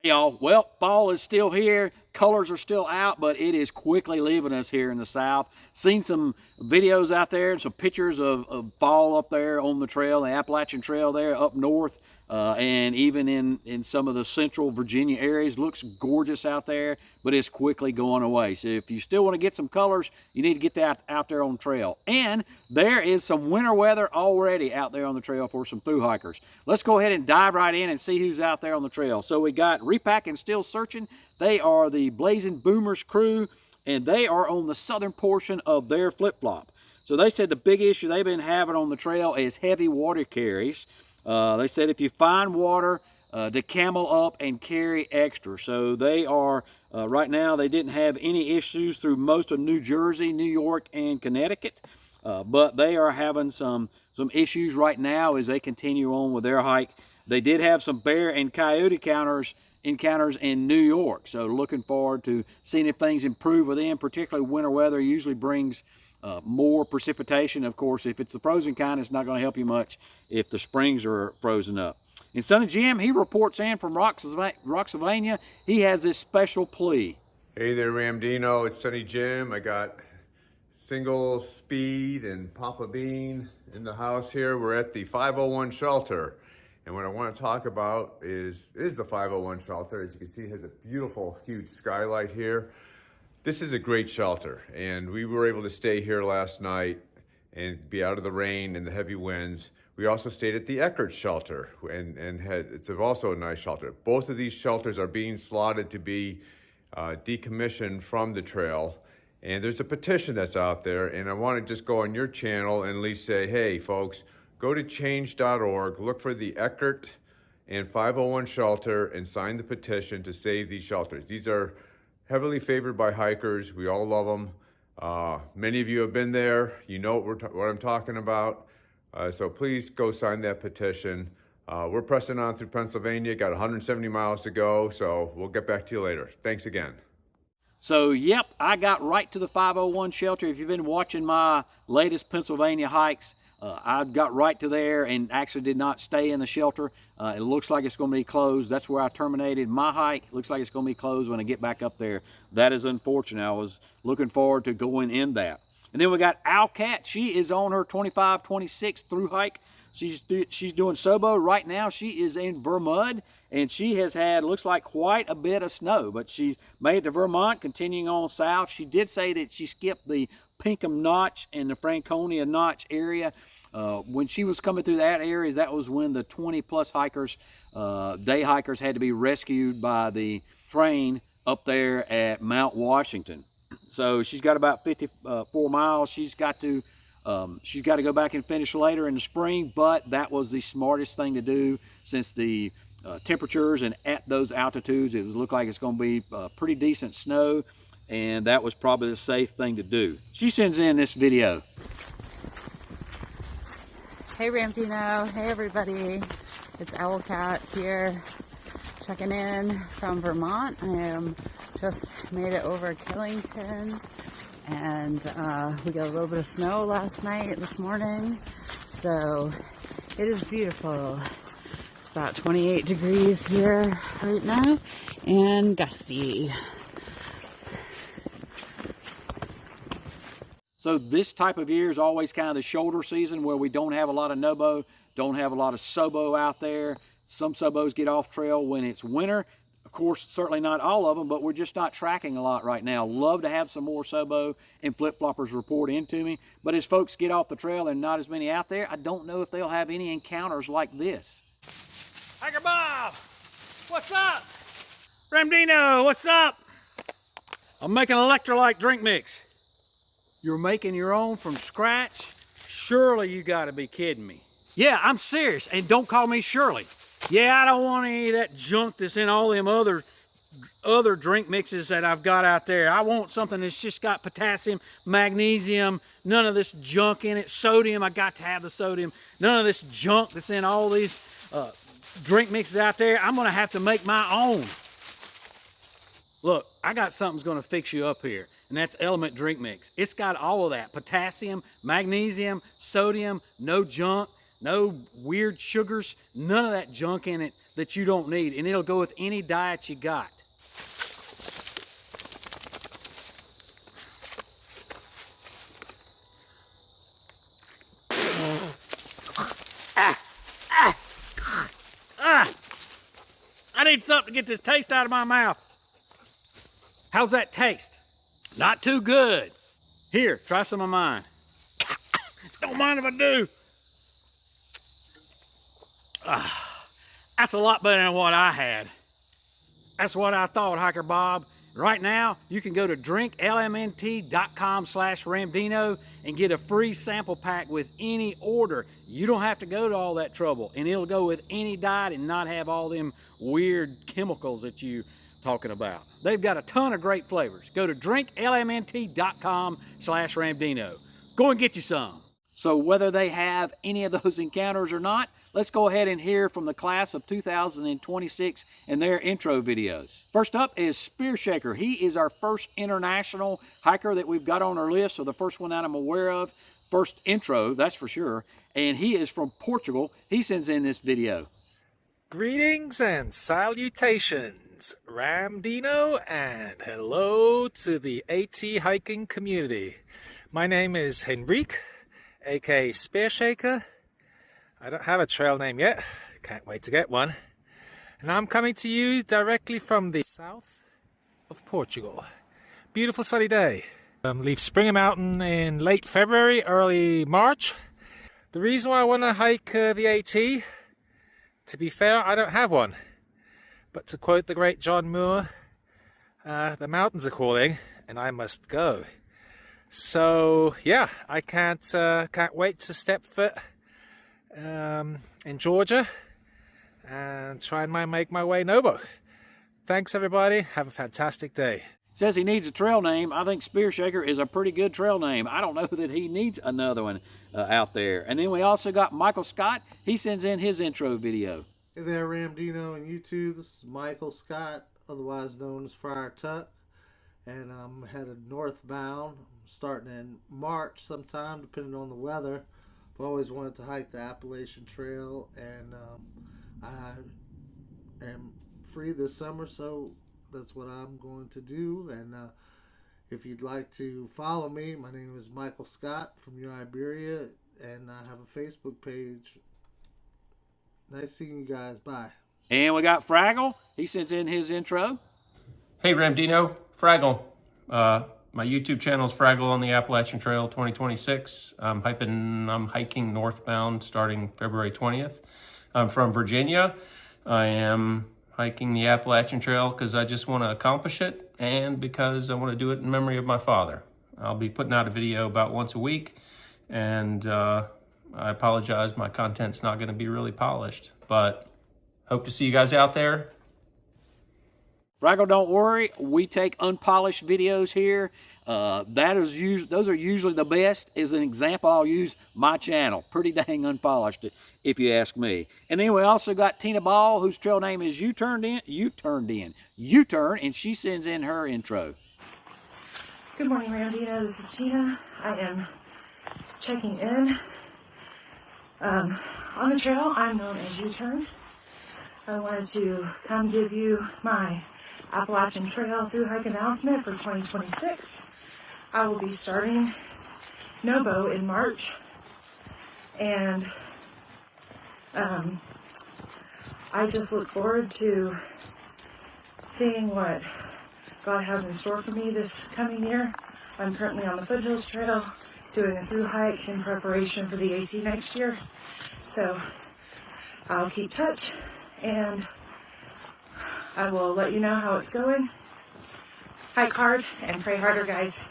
Y'all, well, fall is still here, colors are still out, but it is quickly leaving us here in the south. Seen some videos out there and some pictures of fall up there on the trail, the Appalachian Trail there up north, and even in some of the central Virginia areas. Looks gorgeous out there, but it's quickly going away. So if you still want to get some colors, you need to get that out there on the trail. And there is some winter weather already out there on the trail for some thru hikers. Let's go ahead and dive right in and see who's out there on the trail. So we got Repack and Still Searching. They are the Blazing Boomers crew, and they are on the southern portion of their flip-flop. So they said the big issue they've been having on the trail is heavy water carries. They said if you find water, to camel up and carry extra. So they are, right now, they didn't have any issues through most of New Jersey, New York, and Connecticut. But they are having some issues right now as they continue on with their hike. They did have some bear and coyote encounters in New York. So looking forward to seeing if things improve with them. Particularly winter weather usually brings more precipitation. Of course, if it's the frozen kind, it's not going to help you much if the springs are frozen up. And Sonny Jim, he reports in from Roxylvania. He has this special plea. Hey there, Ramdino. It's Sonny Jim. I got Single Speed and Papa Bean in the house here. We're at the 501 shelter. And what I want to talk about is the 501 shelter. As you can see, it has a beautiful, huge skylight here. This is a great shelter, and we were able to stay here last night and be out of the rain and the heavy winds. We also stayed at the Eckert shelter, and it's also a nice shelter. Both of these shelters are being slotted to be decommissioned from the trail. And there's a petition that's out there, and I want to just go on your channel and at least say, hey, folks, go to change.org, look for the Eckert and 501 shelter, and sign the petition to save these shelters. These are heavily favored by hikers. We all love them. Many of you have been there. You know what I'm talking about. So please go sign that petition. We're pressing on through Pennsylvania. Got 170 miles to go, so we'll get back to you later. Thanks again. So, yep, I got right to the 501 shelter. If you've been watching my latest Pennsylvania hikes, I got right to there and actually did not stay in the shelter. It looks like it's going to be closed. That's where I terminated my hike. Looks like it's going to be closed when I get back up there. That is unfortunate. I was looking forward to going in that. And then we got Owlcat. She is on her 25-26 thru hike. She's doing Sobo right now. She is in Vermont, and she has had, looks like, quite a bit of snow. But she made it to Vermont, continuing on south. She did say that she skipped the Pinkham Notch and the Franconia Notch area. When she was coming through that area, that was when the 20-plus hikers, day hikers, had to be rescued by the train up there at Mount Washington. So she's got about 54 miles. She's got to go back and finish later in the spring, but that was the smartest thing to do since the temperatures and at those altitudes, it looked like it's going to be pretty decent snow, and that was probably the safe thing to do. She sends in this video. Hey Ramdino, hey everybody, it's Owlcat here, checking in from Vermont. I am just made it over Killington, and we got a little bit of snow last night, this morning, so it is beautiful. It's about 28 degrees here right now, and gusty. So this type of year is always kind of the shoulder season where we don't have a lot of Nobo, don't have a lot of Sobo out there. Some Sobos get off trail when it's winter. Of course, certainly not all of them, but we're just not tracking a lot right now. Love to have some more Sobo and flip-floppers report into me. But as folks get off the trail and not as many out there, I don't know if they'll have any encounters like this. Hiker Bob, what's up? Ramdino, what's up? I'm making electrolyte drink mix. You're making your own from scratch? Surely you gotta be kidding me. Yeah, I'm serious, and don't call me Shirley. Yeah, I don't want any of that junk that's in all them other drink mixes that I've got out there. I want something that's just got potassium, magnesium, none of this junk in it. Sodium, I got to have the sodium. None of this junk that's in all these drink mixes out there. I'm gonna have to make my own. Look, I got something's gonna fix you up here, and that's Element Drink Mix. It's got all of that, potassium, magnesium, sodium, no junk, no weird sugars, none of that junk in it that you don't need, and it'll go with any diet you got. I need something to get this taste out of my mouth. How's that taste? Not too good. Here, try some of mine. Don't mind if I do. That's a lot better than what I had. That's what I thought, Hiker Bob. Right now, you can go to drinklmnt.com/Ramdino and get a free sample pack with any order. You don't have to go to all that trouble, and it'll go with any diet and not have all them weird chemicals that you talking about. They've got a ton of great flavors. Go to drinklmnt.com/Ramdino. Go and get you some. So whether they have any of those encounters or not, let's go ahead and hear from the class of 2026 and their intro videos. First up is Spear Shaker. He is our first international hiker that we've got on our list, so the first one that I'm aware of. First intro, that's for sure. And he is from Portugal. He sends in this video. Greetings and salutations, Ramdino, and hello to the AT hiking community. My name is Henrique, aka Spear Shaker. I don't have a trail name yet, can't wait to get one. And I'm coming to you directly from the south of Portugal. Beautiful sunny day. Leave Springer Mountain in late February, early March. The reason why I want to hike the AT, to be fair, I don't have one. But to quote the great John Moore, the mountains are calling and I must go. So yeah, I can't wait to step foot in Georgia and try and make my way Nobo. Thanks everybody, have a fantastic day. Says he needs a trail name. I think Spear Shaker is a pretty good trail name. I don't know that he needs another one out there. And then we also got Michael Scott. He sends in his intro video. Hey there, Ramdino and YouTube. This is Michael Scott, otherwise known as Friar Tuck. And I'm headed northbound, starting in March sometime, depending on the weather. I've always wanted to hike the Appalachian Trail, and I am free this summer, so that's what I'm going to do. And if you'd like to follow me, my name is Michael Scott from Iberia, and I have a Facebook page. Nice seeing you guys. Bye. And we got Fraggle. He sends in his intro. Hey Ramdino, Fraggle. My YouTube channel is Fraggle on the Appalachian Trail 2026. I'm hiking northbound starting February 20th. I'm from Virginia. I am hiking the Appalachian Trail because I just want to accomplish it and because I want to do it in memory of my father. I'll be putting out a video about once a week, and I apologize, my content's not going to be really polished, but hope to see you guys out there. Fraggle, don't worry, we take unpolished videos here. Those are usually the best. As an example, I'll use my channel. Pretty dang unpolished, if you ask me. And then we also got Tina Ball, whose trail name is U-Turn, and she sends in her intro. Good morning, Ramdino. This is Tina. I am checking in. On the trail, I'm known as U-Turn. I wanted to come give you my Appalachian Trail Thru Hike announcement for 2026. I will be starting Nobo in March, and I just look forward to seeing what God has in store for me this coming year. I'm currently on the Foothills Trail doing a thru hike in preparation for the AT next year, so I'll keep touch and I will let you know how it's going. Hike hard and pray harder, guys.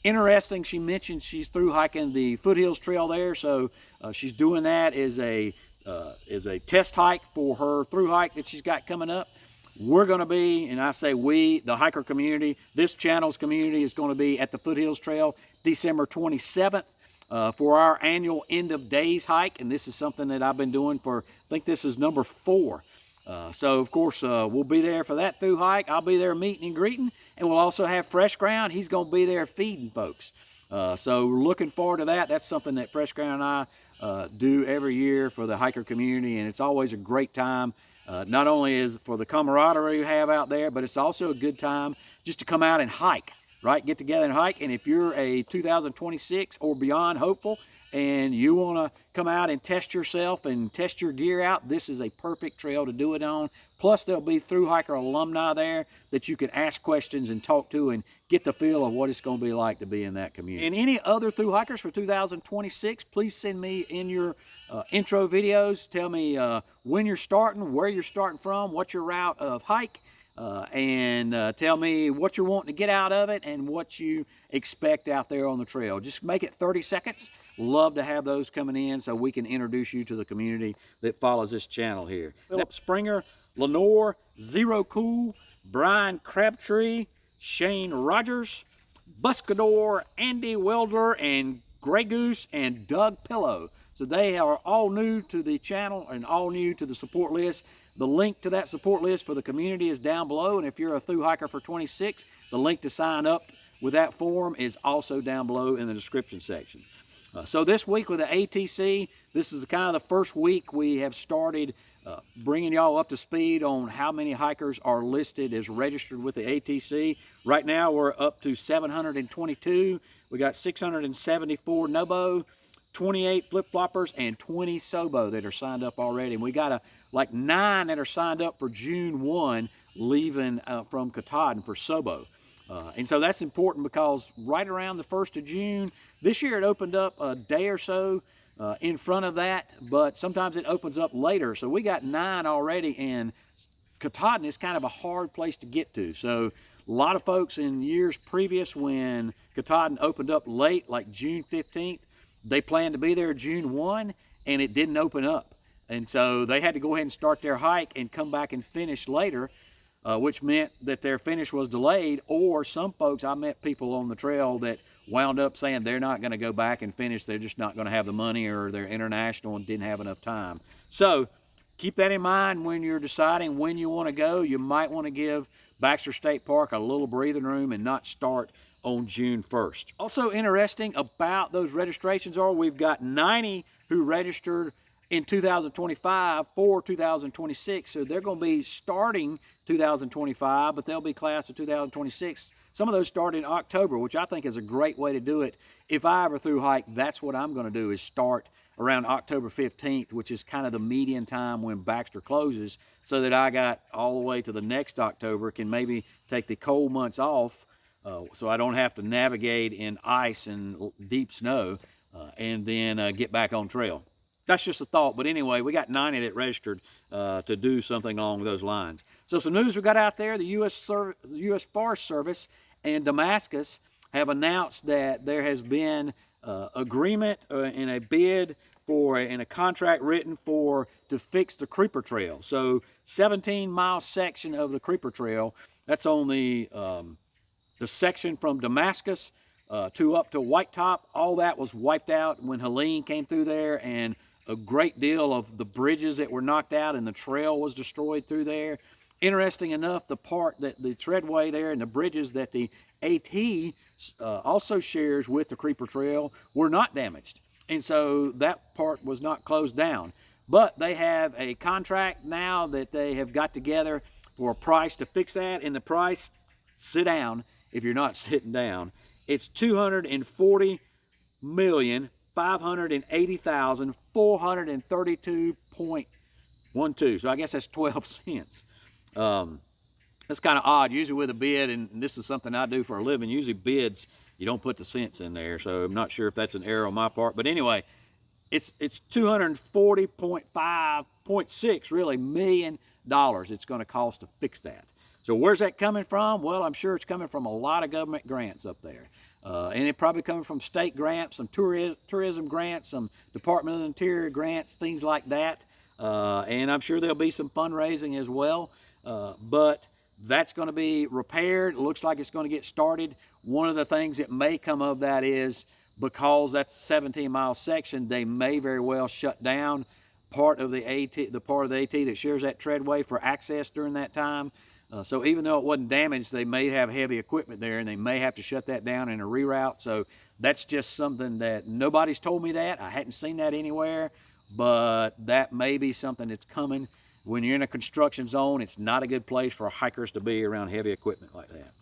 Interesting, she mentioned she's through hiking the Foothills Trail there, so she's doing that as a test hike for her through hike that she's got coming up. We're going to be, and I say we, the hiker community, this channel's community is going to be at the Foothills Trail December 27th for our annual end of days hike, and this is something that I've been doing for, I think this is number 4. So of course we'll be there for that through hike. I'll be there meeting and greeting, and we'll also have Fresh Ground. He's going to be there feeding folks. So we're looking forward to that. That's something that Fresh Ground and I do every year for the hiker community, and it's always a great time. Not only is for the camaraderie you have out there, but it's also a good time just to come out and hike, right? Get together and hike. And if you're a 2026 or beyond hopeful and you want to come out and test yourself and test your gear out, this is a perfect trail to do it on. Plus, there'll be Thru Hiker alumni there that you can ask questions and talk to and get the feel of what it's going to be like to be in that community. And any other Thru Hikers for 2026, please send me in your intro videos. Tell me when you're starting, where you're starting from, what's your route of hike, and tell me what you're wanting to get out of it and what you expect out there on the trail. Just make it 30 seconds. Love to have those coming in so we can introduce you to the community that follows this channel here. Philip Springer, Lenore, Zero Cool, Brian Crabtree, Shane Rogers, Buscador, Andy Welder, and Grey Goose, and Doug Pillow. So they are all new to the channel and all new to the support list. The link to that support list for the community is down below, and if you're a Thru Hiker for 26, the link to sign up with that form is also down below in the description section. So this week with the ATC, this is kind of the first week we have started bringing y'all up to speed on how many hikers are listed as registered with the ATC. Right now we're up to 722. We got 674 Nobo, 28 flip-floppers, and 20 Sobo that are signed up already. And we got like 9 that are signed up for June 1 leaving from Katahdin for Sobo. And so that's important because right around the 1st of June, this year it opened up a day or so in front of that, but sometimes it opens up later. So we got 9 already, and Katahdin is kind of a hard place to get to. So a lot of folks in years previous when Katahdin opened up late, like June 15th, they planned to be there June 1, and it didn't open up. And so they had to go ahead and start their hike and come back and finish later. Which meant that their finish was delayed, or some folks, I met people on the trail that wound up saying they're not going to go back and finish. They're just not going to have the money, or they're international and didn't have enough time. So keep that in mind when you're deciding when you want to go. You might want to give Baxter State Park a little breathing room and not start on June 1st. Also interesting about those registrations are we've got 90 who registered in 2025 for 2026. So they're going to be starting 2025, but they'll be class of 2026. Some of those start in October, which I think is a great way to do it. If I ever thru hike, that's what I'm going to do, is start around October 15th, which is kind of the median time when Baxter closes, so that I got all the way to the next October, can maybe take the cold months off so I don't have to navigate in ice and deep snow and then get back on trail. That's just a thought, but anyway, we got 90 that registered to do something along those lines. So some news we got out there, the U.S. Forest Service and Damascus have announced that there has been agreement in a bid for and a contract written to fix the Creeper Trail. So 17-mile section of the Creeper Trail, that's on the section from Damascus to up to White Top. All that was wiped out when Helene came through there, and a great deal of the bridges that were knocked out and the trail was destroyed through there. Interesting enough, the part that the treadway there and the bridges that the AT also shares with the Creeper Trail were not damaged. And so that part was not closed down. But they have a contract now that they have got together for a price to fix that. And the price, sit down if you're not sitting down, it's $240,580,432.12. So I guess that's 12 cents. That's kind of odd. Usually with a bid, and this is something I do for a living, usually bids, you don't put the cents in there. So I'm not sure if that's an error on my part. But anyway, it's $240.6 really million it's going to cost to fix that. So where's that coming from? Well, I'm sure it's coming from a lot of government grants up there. And it probably coming from state grants, some tourism grants, some Department of the Interior grants, things like that. And I'm sure there'll be some fundraising as well. But that's going to be repaired. It looks like it's going to get started. One of the things that may come of that is, because that's a 17-mile section, they may very well shut down part of the AT, that shares that treadway for access during that time. So even though it wasn't damaged, they may have heavy equipment there and they may have to shut that down in a reroute. So that's just something that nobody's told me that. I hadn't seen that anywhere, but that may be something that's coming. When you're in a construction zone, it's not a good place for hikers to be around heavy equipment like that.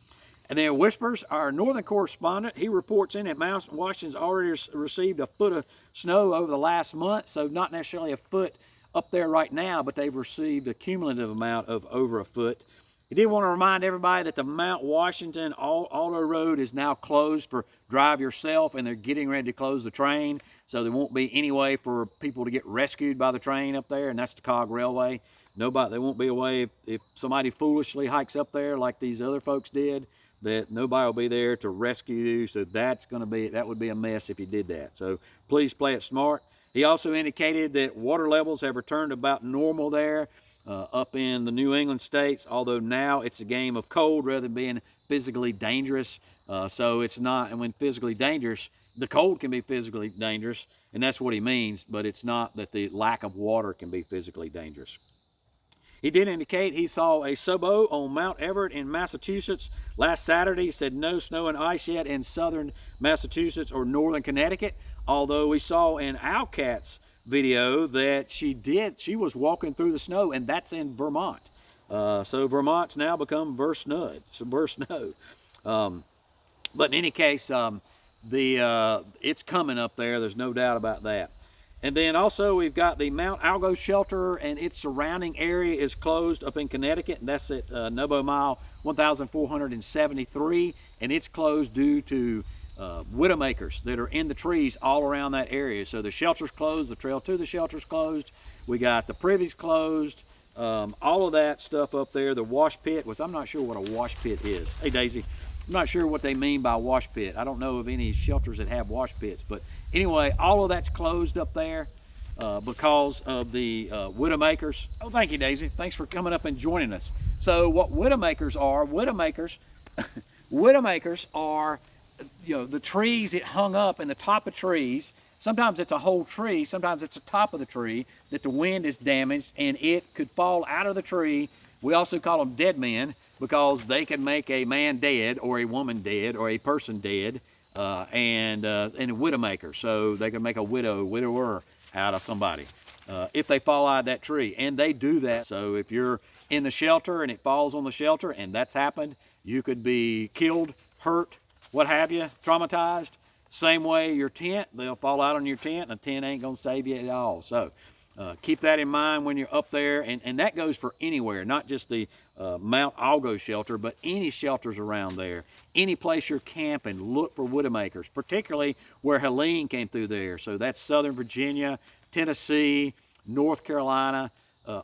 And then Whispers, our northern correspondent, he reports in that Mount Washington's already received a foot of snow over the last month. So not necessarily a foot up there right now, but they've received a cumulative amount of over a foot. He did want to remind everybody that the Mount Washington Auto Road is now closed for drive yourself, and they're getting ready to close the train. So there won't be any way for people to get rescued by the train up there, and that's the Cog Railway. Nobody, there won't be a way if somebody foolishly hikes up there like these other folks did, that nobody will be there to rescue you. So that would be a mess if you did that. So please play it smart. He also indicated that water levels have returned about normal there. Up in the New England states, although now it's a game of cold rather than being physically dangerous. So it's not, and when physically dangerous, the cold can be physically dangerous, and that's what he means, but it's not that the lack of water can be physically dangerous. He did indicate he saw a subo on Mount Everett in Massachusetts last Saturday. He said no snow and ice yet in southern Massachusetts or northern Connecticut, although we saw in Owlcat's video that she was walking through the snow, and that's in Vermont. So Vermont's now become burst snow. But in any case, it's coming up there. There's no doubt about that. And then also we've got the Mount Algo shelter, and its surrounding area is closed up in Connecticut, and that's at Nobo Mile 1473, and it's closed due to widowmakers that are in the trees all around that area. So the shelter's closed, the trail to the shelter's closed, we got the privies closed, all of that stuff up there. The wash pit, which I'm not sure what a wash pit is. Hey Daisy, I'm not sure what they mean by wash pit. I don't know of any shelters that have wash pits, but anyway, all of that's closed up there because of the widowmakers. Oh, thank you, Daisy. Thanks for coming up and joining us. So what widowmakers are, widowmakers are, the trees that hung up in the top of trees. Sometimes it's a whole tree, sometimes it's the top of the tree that the wind is damaged and it could fall out of the tree. We also call them dead men because they can make a man dead or a woman dead or a person dead, and a widowmaker. So they can make a widower out of somebody if they fall out of that tree, and they do that. So if you're in the shelter and it falls on the shelter, and that's happened, you could be killed, hurt, what have you, traumatized. Same way your tent, they'll fall out on your tent, and the tent ain't gonna save you at all. So keep that in mind when you're up there, and that goes for anywhere, not just the Mount Algo shelter, but any shelters around there. Any place you're camping, look for widowmakers, particularly where Helene came through there. So that's Southern Virginia, Tennessee, North Carolina.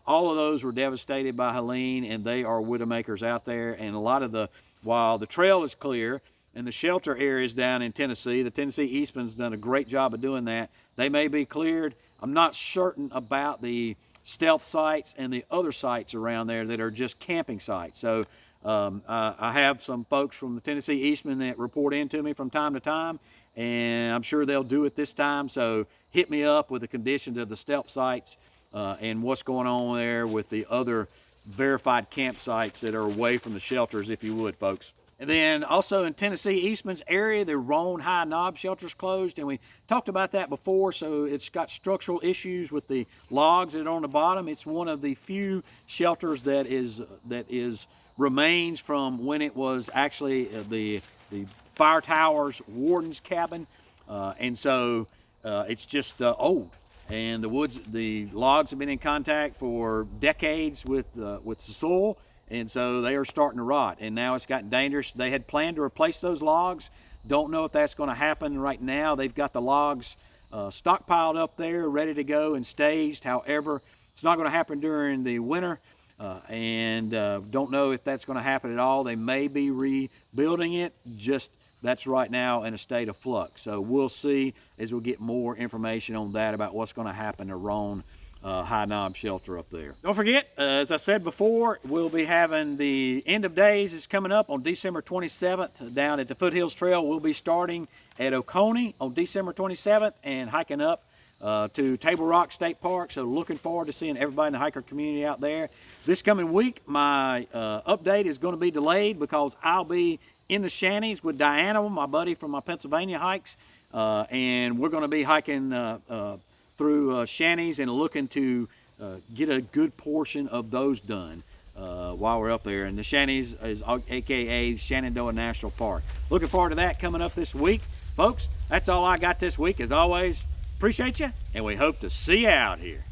All of those were devastated by Helene, and they are widowmakers out there. And a lot of while the trail is clear, and the shelter areas down in Tennessee, the Tennessee Eastman's done a great job of doing that. They may be cleared. I'm not certain about the stealth sites and the other sites around there that are just camping sites. So I have some folks from the Tennessee Eastman that report in to me from time to time, and I'm sure they'll do it this time. So hit me up with the conditions of the stealth sites and what's going on there with the other verified campsites that are away from the shelters, if you would, folks. And then also in Tennessee Eastman's area, the Roan High Knob shelter's closed, and we talked about that before. So it's got structural issues with the logs that are on the bottom. It's one of the few shelters that is remains from when it was actually the fire tower's warden's cabin, and so it's just old. And the logs have been in contact for decades with the soil. And so they are starting to rot, and now it's gotten dangerous. They had planned to replace those logs. Don't know if that's going to happen right now. They've got the logs stockpiled up there, ready to go and staged. However, it's not going to happen during the winter, and don't know if that's going to happen at all. They may be rebuilding it, just that's right now in a state of flux. So we'll see as we get more information on that about what's going to happen to Roan High Knob shelter up there. Don't forget, as I said before, we'll be having the end of days is coming up on December 27th down at the Foothills Trail. We'll be starting at Oconee on December 27th and hiking up to Table Rock State Park. So looking forward to seeing everybody in the hiker community out there. This coming week, my update is going to be delayed because I'll be in the Shanties with Diana, my buddy from my Pennsylvania hikes, and we're going to be hiking through Shanties and looking to get a good portion of those done while we're up there. And the Shanties is aka Shenandoah National Park. Looking forward to that coming up this week. Folks, that's all I got this week. As always, appreciate you, and we hope to see you out here.